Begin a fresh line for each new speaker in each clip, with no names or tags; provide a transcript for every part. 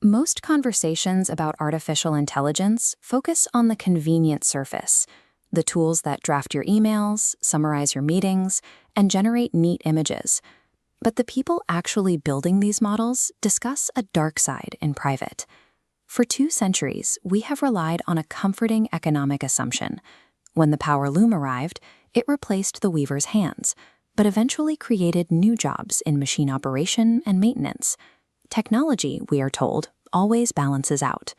Most conversations about artificial intelligence focus on the convenient surface, the tools that draft your emails, summarize your meetings, and generate neat images. But the people actually building these models discuss a dark side in private. For 2 centuries, we have relied on a comforting economic assumption. When the power loom arrived, it replaced the weaver's hands, but eventually created new jobs in machine operation and maintenance. Technology, we are told, always balances out.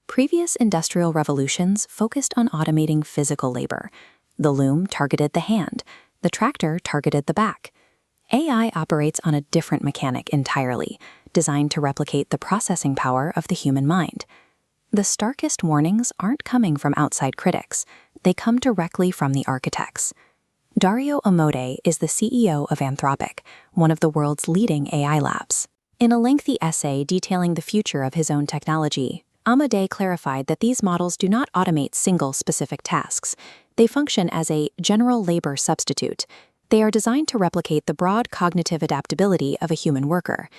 Previous industrial revolutions focused on automating physical labor. The loom targeted the hand, the tractor targeted the back. AI operates on a different mechanic entirely, designed to replicate the processing power of the human mind. The starkest warnings aren't coming from outside critics. They come directly from the architects. Dario Amodei is the CEO of Anthropic, one of the world's leading AI labs. In a lengthy essay detailing the future of his own technology, Amodei clarified that these models do not automate single specific tasks. They function as a general labor substitute. They are designed to replicate the broad cognitive adaptability of a human worker.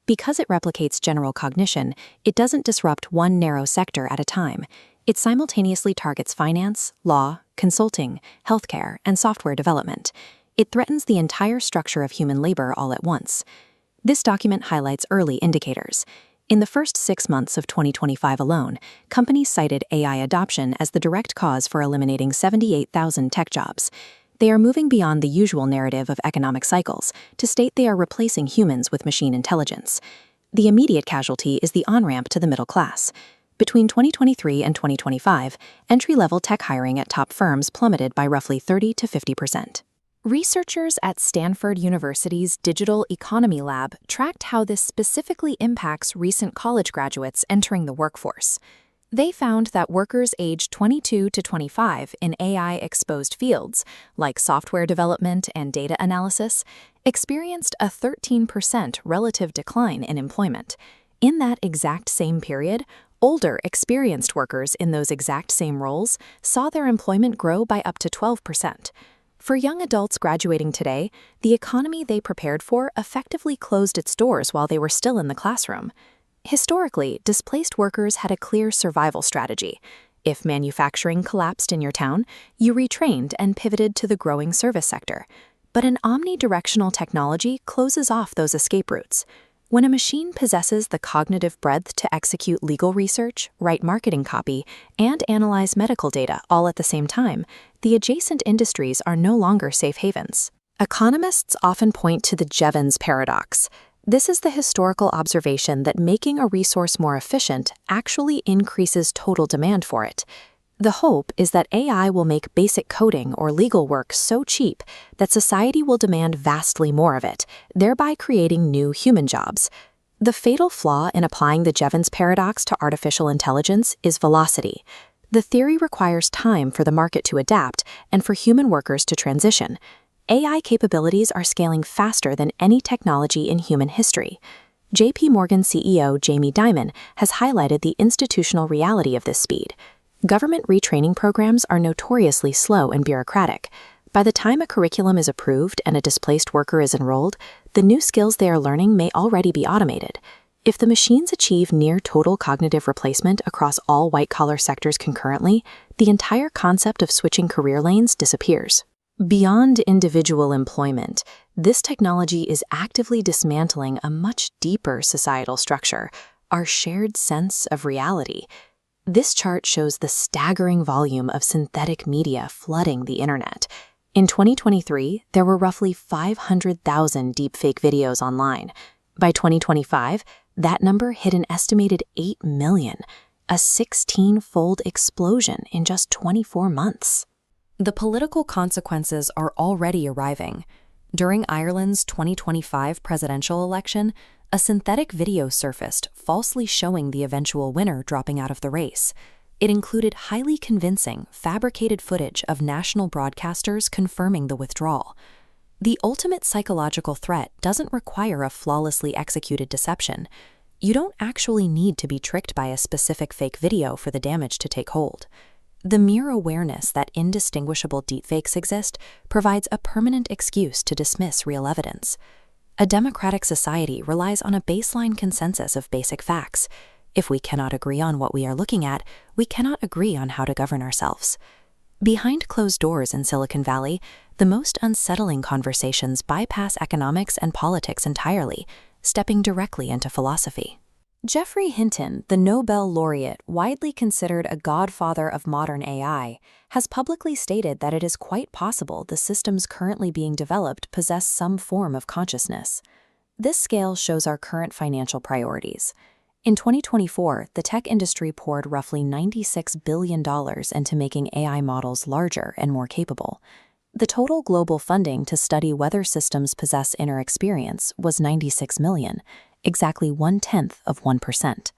Because it replicates general cognition, it doesn't disrupt one narrow sector at a time. It simultaneously targets finance, law, consulting, healthcare, and software development. It threatens the entire structure of human labor all at once. This document highlights early indicators. In the first 6 months of 2025 alone, companies cited AI adoption as the direct cause for eliminating 78,000 tech jobs. They are moving beyond the usual narrative of economic cycles to state they are replacing humans with machine intelligence. The immediate casualty is the on-ramp to the middle class. Between 2023 and 2025, entry-level tech hiring at top firms plummeted by roughly 30 to 50%. Researchers at Stanford University's Digital Economy Lab tracked how this specifically impacts recent college graduates entering the workforce. They found that workers aged 22 to 25 in AI-exposed fields, like software development and data analysis, experienced a 13% relative decline in employment. In that exact same period, older, experienced workers in those exact same roles saw their employment grow by up to 12%. For young adults graduating today, the economy they prepared for effectively closed its doors while they were still in the classroom. Historically, displaced workers had a clear survival strategy. If manufacturing collapsed in your town, you retrained and pivoted to the growing service sector. But an omnidirectional technology closes off those escape routes. When a machine possesses the cognitive breadth to execute legal research, write marketing copy, and analyze medical data all at the same time, the adjacent industries are no longer safe havens. Economists often point to the Jevons paradox. This is the historical observation that making a resource more efficient actually increases total demand for it. The hope is that AI will make basic coding or legal work so cheap that society will demand vastly more of it, thereby creating new human jobs. The fatal flaw in applying the Jevons paradox to artificial intelligence is velocity. The theory requires time for the market to adapt and for human workers to transition. AI capabilities are scaling faster than any technology in human history. JP Morgan CEO Jamie Dimon has highlighted the institutional reality of this speed. Government retraining programs are notoriously slow and bureaucratic. By the time a curriculum is approved and a displaced worker is enrolled, the new skills they are learning may already be automated. If the machines achieve near total cognitive replacement across all white-collar sectors concurrently, the entire concept of switching career lanes disappears. Beyond individual employment, this technology is actively dismantling a much deeper societal structure, our shared sense of reality. This chart shows the staggering volume of synthetic media flooding the internet. In 2023, there were roughly 500,000 deepfake videos online. By 2025, that number hit an estimated 8 million, a 16-fold explosion in just 24 months. The political consequences are already arriving. During Ireland's 2025 presidential election, a synthetic video surfaced, falsely showing the eventual winner dropping out of the race. It included highly convincing, fabricated footage of national broadcasters confirming the withdrawal. The ultimate psychological threat doesn't require a flawlessly executed deception. You don't actually need to be tricked by a specific fake video for the damage to take hold. The mere awareness that indistinguishable deepfakes exist provides a permanent excuse to dismiss real evidence. A democratic society relies on a baseline consensus of basic facts. If we cannot agree on what we are looking at, we cannot agree on how to govern ourselves. Behind closed doors in Silicon Valley, the most unsettling conversations bypass economics and politics entirely, stepping directly into philosophy. Geoffrey Hinton, the Nobel laureate, widely considered a godfather of modern AI, has publicly stated that it is quite possible the systems currently being developed possess some form of consciousness. This scale shows our current financial priorities. In 2024, the tech industry poured roughly $96 billion into making AI models larger and more capable. The total global funding to study whether systems possess inner experience was $96 million, exactly 0.1%.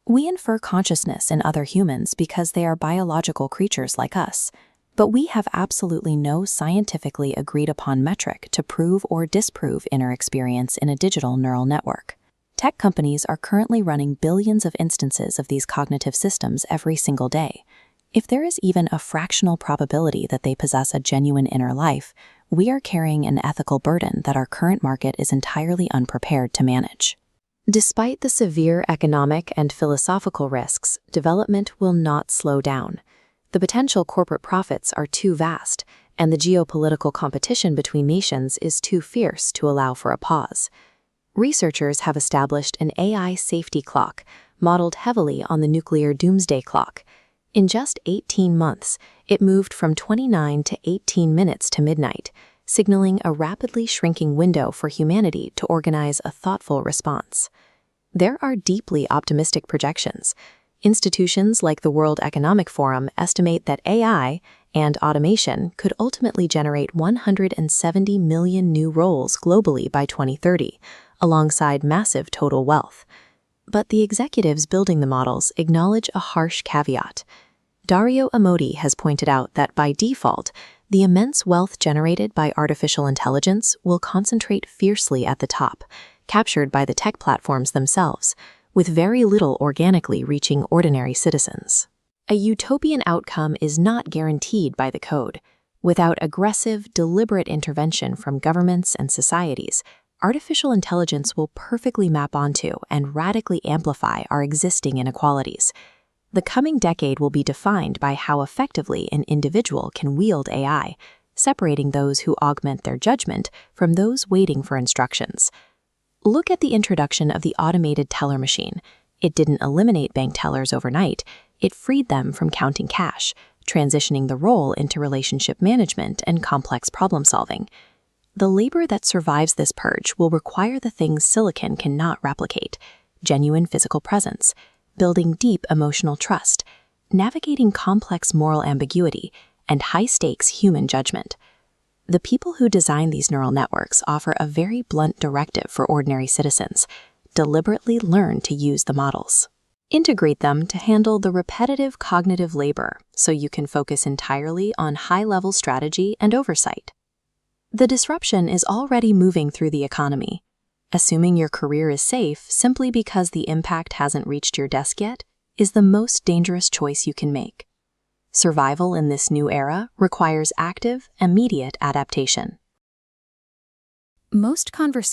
We infer consciousness in other humans because they are biological creatures like us, but we have absolutely no scientifically agreed-upon metric to prove or disprove inner experience in a digital neural network. Tech companies are currently running billions of instances of these cognitive systems every single day. If there is even a fractional probability that they possess a genuine inner life, we are carrying an ethical burden that our current market is entirely unprepared to manage. Despite the severe economic and philosophical risks, development will not slow down. The potential corporate profits are too vast, and the geopolitical competition between nations is too fierce to allow for a pause. Researchers have established an AI safety clock, modeled heavily on the nuclear doomsday clock. In just 18 months, it moved from 29 to 18 minutes to midnight, signaling a rapidly shrinking window for humanity to organize a thoughtful response. There are deeply optimistic projections. Institutions like the World Economic Forum estimate that AI and automation could ultimately generate 170 million new roles globally by 2030, alongside massive total wealth. But the executives building the models acknowledge a harsh caveat. Dario Amodei has pointed out that by default, the immense wealth generated by artificial intelligence will concentrate fiercely at the top, captured by the tech platforms themselves, with very little organically reaching ordinary citizens. A utopian outcome is not guaranteed by the code. Without aggressive, deliberate intervention from governments and societies, artificial intelligence will perfectly map onto and radically amplify our existing inequalities. The coming decade will be defined by how effectively an individual can wield AI, separating those who augment their judgment from those waiting for instructions. Look at the introduction of the automated teller machine. It didn't eliminate bank tellers overnight. It freed them from counting cash, transitioning the role into relationship management and complex problem solving. The labor that survives this purge will require the things silicon cannot replicate: genuine physical presence, building deep emotional trust, navigating complex moral ambiguity, and high-stakes human judgment. The people who design these neural networks offer a very blunt directive for ordinary citizens: deliberately learn to use the models. Integrate them to handle the repetitive cognitive labor so you can focus entirely on high-level strategy and oversight. The disruption is already moving through the economy. Assuming your career is safe simply because the impact hasn't reached your desk yet is the most dangerous choice you can make. Survival in this new era requires active, immediate adaptation. Most conversations